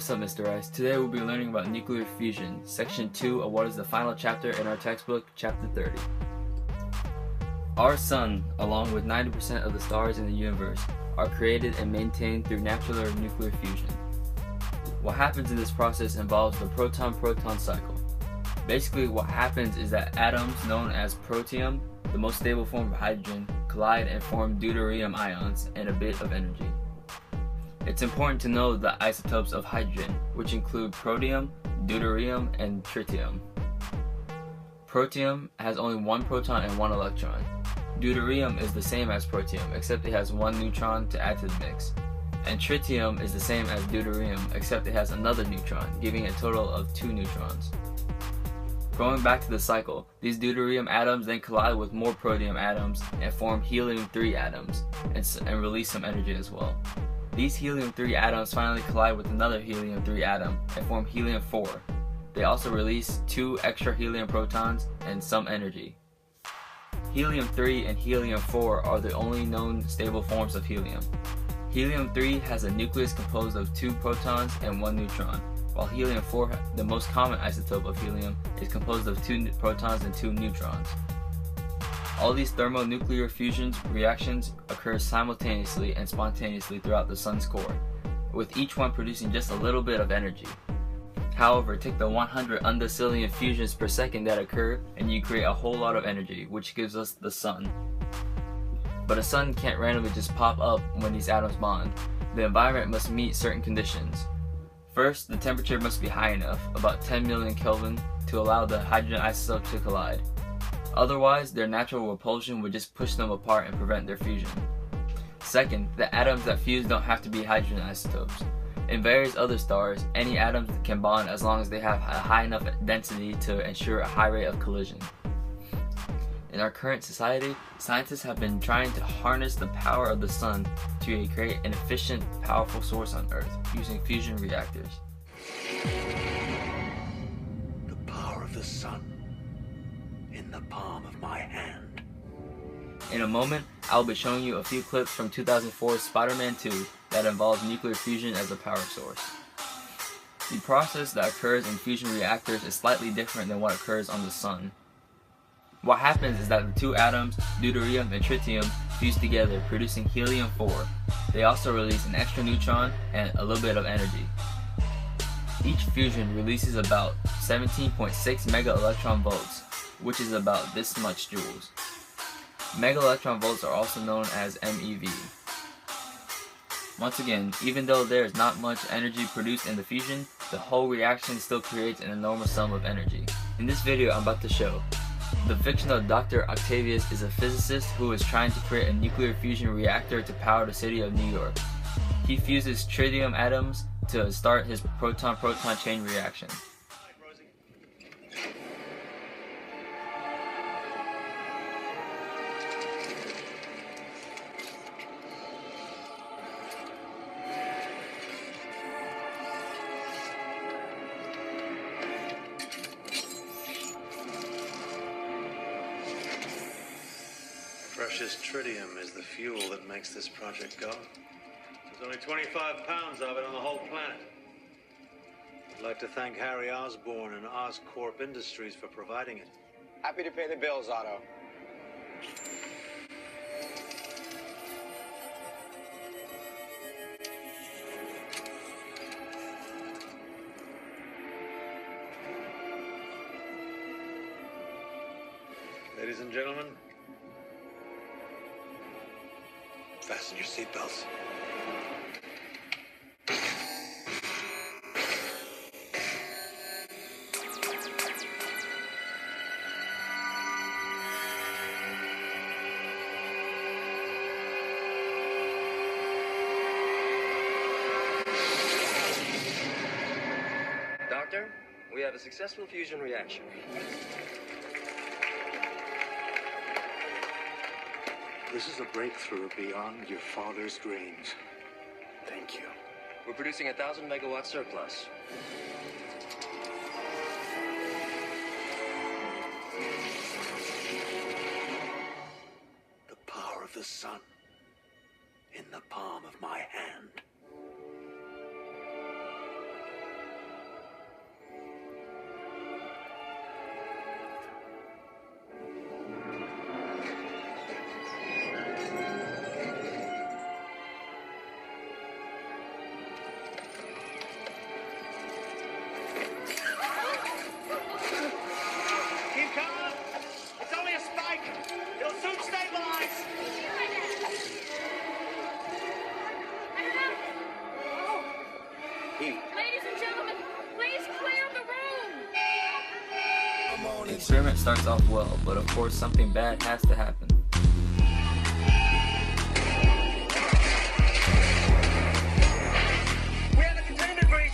What's up, Mr. Rice? Today we'll be learning about nuclear fusion, section 2 of what is the final chapter in our textbook, chapter 30. Our sun, along with 90% of the stars in the universe, are created and maintained through natural nuclear fusion. What happens in this process involves the proton-proton cycle. Basically, what happens is that atoms known as protium, the most stable form of hydrogen, collide and form deuterium ions and a bit of energy. It's important to know the isotopes of hydrogen, which include protium, deuterium, and tritium. Protium has only one proton and one electron. Deuterium is the same as protium, except it has one neutron to add to the mix. And tritium is the same as deuterium, except it has another neutron, giving a total of 2 neutrons. Going back to the cycle, these deuterium atoms then collide with more protium atoms and form helium-3 atoms, and release some energy as well. These helium-3 atoms finally collide with another helium-3 atom and form helium-4. They also release 2 extra helium protons and some energy. Helium-3 and helium-4 are the only known stable forms of helium. Helium-3 has a nucleus composed of 2 protons and 1 neutron, while helium-4, the most common isotope of helium, is composed of 2 protons and 2 neutrons. All these thermonuclear fusion reactions occur simultaneously and spontaneously throughout the sun's core, with each one producing just a little bit of energy. However, take the 100 undecillion fusions per second that occur and you create a whole lot of energy, which gives us the sun. But a sun can't randomly just pop up when these atoms bond. The environment must meet certain conditions. First, the temperature must be high enough, about 10 million Kelvin, to allow the hydrogen isotopes to collide. Otherwise, their natural repulsion would just push them apart and prevent their fusion. Second, the atoms that fuse don't have to be hydrogen isotopes. In various other stars, any atoms can bond as long as they have a high enough density to ensure a high rate of collision. In our current society, scientists have been trying to harness the power of the sun to create an efficient, powerful source on Earth using fusion reactors. The power of the sun in the palm of my hand. In a moment, I'll be showing you a few clips from 2004's Spider-Man 2 that involves nuclear fusion as a power source. The process that occurs in fusion reactors is slightly different than what occurs on the sun. What happens is that the 2 atoms, deuterium and tritium, fuse together, producing helium-4. They also release an extra neutron and a little bit of energy. Each fusion releases about 17.6 mega electron volts, which is about this much joules. Mega electron volts are also known as MeV. Once again, even though there is not much energy produced in the fusion, the whole reaction still creates an enormous sum of energy. In this video I'm about to show, the fictional Dr. Octavius is a physicist who is trying to create a nuclear fusion reactor to power the city of New York. He fuses tritium atoms to start his proton-proton chain reaction. Precious tritium is the fuel that makes this project go. There's only 25 pounds of it on the whole planet. I'd like to thank Harry Osborn and Oscorp Industries for providing it. Happy to pay the bills, Otto. Ladies and gentlemen, Fasten your seatbelts. Doctor, we have a successful fusion reaction. This is a breakthrough beyond your father's dreams. Thank you. We're producing 1,000 megawatt surplus. The power of the sun in the palm of my hand. experiment starts off well, but of course something bad has to happen. We have a containment breach!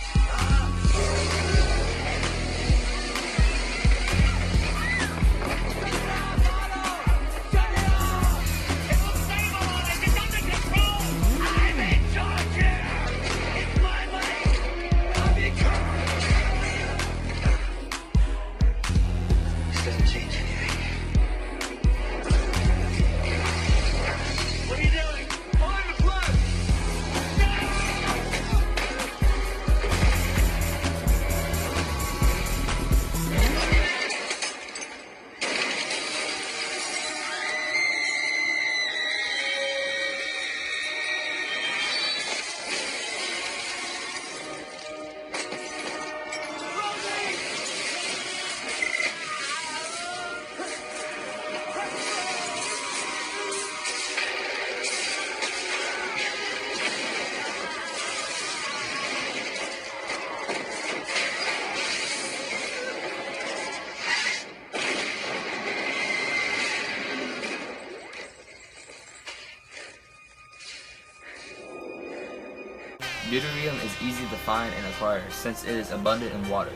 Deuterium is easy to find and acquire since it is abundant in water.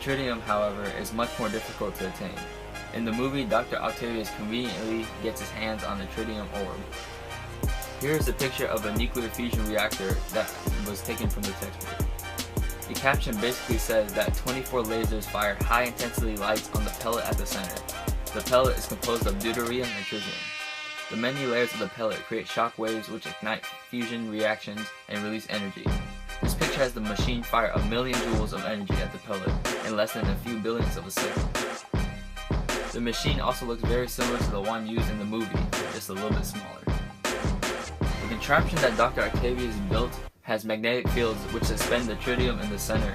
Tritium, however, is much more difficult to attain. In the movie, Dr. Octavius conveniently gets his hands on the tritium orb. Here is a picture of a nuclear fusion reactor that was taken from the textbook. The caption basically says that 24 lasers fire high-intensity lights on the pellet at the center. The pellet is composed of deuterium and tritium. The many layers of the pellet create shock waves which ignite fusion reactions and release energy. This picture has the machine fire a million joules of energy at the pellet in less than a few billionths of a second. The machine also looks very similar to the one used in the movie, just a little bit smaller. The contraption that Dr. Octavius built has magnetic fields which suspend the tritium in the center.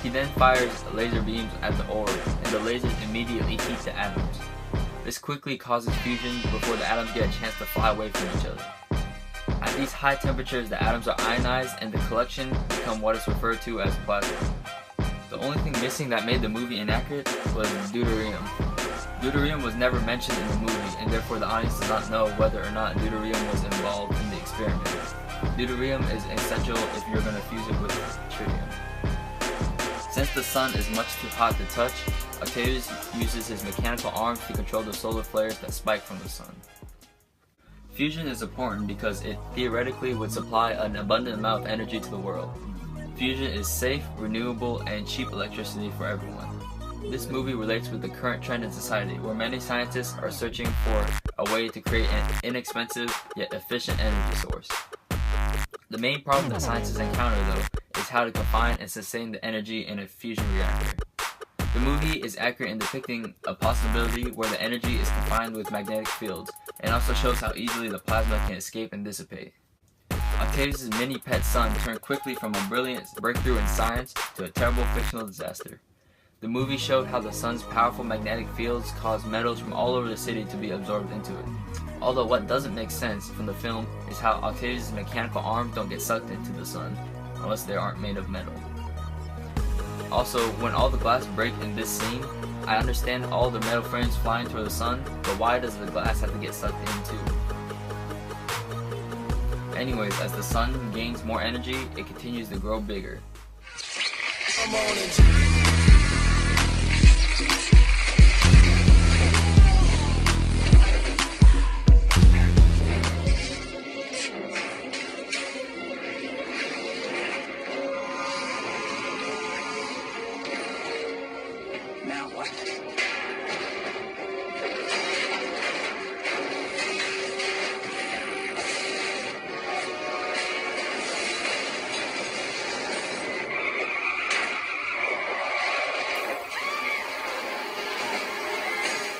He then fires laser beams at the orb, and the lasers immediately heat the atoms. This quickly causes fusion before the atoms get a chance to fly away from each other. At these high temperatures, the atoms are ionized and the collection become what is referred to as plasma. The only thing missing that made the movie inaccurate was deuterium. Deuterium was never mentioned in the movie, and therefore the audience does not know whether or not deuterium was involved in the experiment. Deuterium is essential if you're going to fuse it with tritium. Since the sun is much too hot to touch, Octavius uses his mechanical arms to control the solar flares that spike from the sun. Fusion is important because it theoretically would supply an abundant amount of energy to the world. Fusion is safe, renewable, and cheap electricity for everyone. This movie relates with the current trend in society where many scientists are searching for a way to create an inexpensive yet efficient energy source. The main problem that scientists encounter, though, is how to confine and sustain the energy in a fusion reactor. The movie is accurate in depicting a possibility where the energy is confined with magnetic fields, and also shows how easily the plasma can escape and dissipate. Octavius' mini-pet son turned quickly from a brilliant breakthrough in science to a terrible fictional disaster. The movie showed how the sun's powerful magnetic fields caused metals from all over the city to be absorbed into it. Although what doesn't make sense from the film is how Octavius' mechanical arms don't get sucked into the sun, unless they aren't made of metal. Also, when all the glass break in this scene, I understand all the metal frames flying toward the sun, but why does the glass have to get sucked in too? Anyways, as the sun gains more energy, it continues to grow bigger. Now what?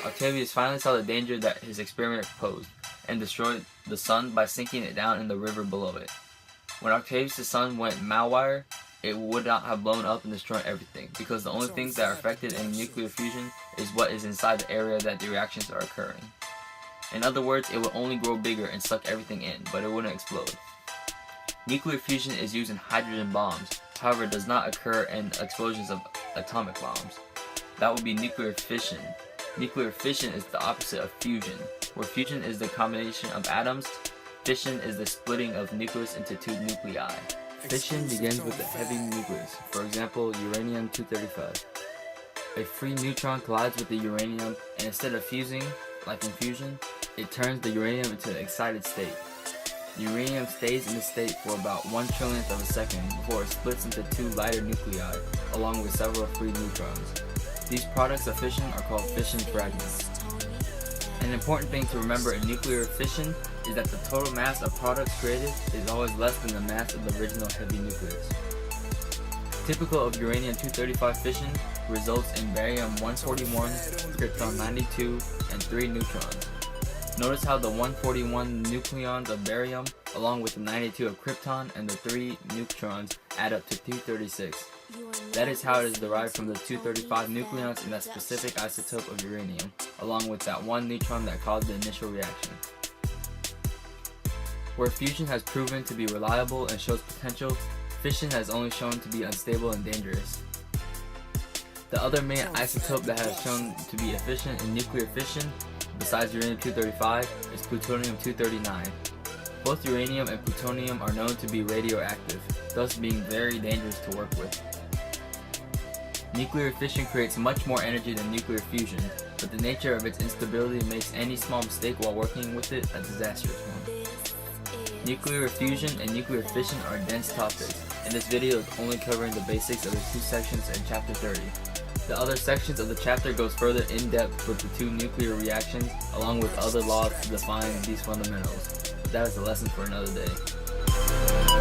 Octavius finally saw the danger that his experiment posed, and destroyed the sun by sinking it down in the river below it. When Octavius' sun went malwire, it would not have blown up and destroyed everything, because the only things that are affected in nuclear fusion is what is inside the area that the reactions are occurring. In other words, it will only grow bigger and suck everything in, but it wouldn't explode. Nuclear fusion is used in hydrogen bombs, however it does not occur in explosions of atomic bombs. That would be nuclear fission. Nuclear fission is the opposite of fusion. Where fusion is the combination of atoms, fission is the splitting of nucleus into two nuclei. Fission begins with a heavy nucleus, for example, uranium-235. A free neutron collides with the uranium, and instead of fusing, like in fusion, it turns the uranium into an excited state. The uranium stays in this state for about 1/1,000,000th of a second before it splits into two lighter nuclei, along with several free neutrons. These products of fission are called fission fragments. An important thing to remember in nuclear fission is that the total mass of products created is always less than the mass of the original heavy nucleus. Typical of uranium-235 fission results in barium-141, krypton-92, and 3 neutrons. Notice how the 141 nucleons of barium, along with the 92 of krypton and the 3 neutrons, add up to 236. That is how it is derived from the 235 nucleons in that specific isotope of uranium, along with that 1 neutron that caused the initial reaction. Where fusion has proven to be reliable and shows potential, fission has only shown to be unstable and dangerous. The other main isotope that has shown to be efficient in nuclear fission, besides uranium-235, is plutonium-239. Both uranium and plutonium are known to be radioactive, thus being very dangerous to work with. Nuclear fission creates much more energy than nuclear fusion, but the nature of its instability makes any small mistake while working with it a disastrous one. Nuclear fusion and nuclear fission are dense topics, and this video is only covering the basics of the 2 sections in chapter 30. The other sections of the chapter goes further in depth with the 2 nuclear reactions, along with other laws to define these fundamentals. That is a lesson for another day.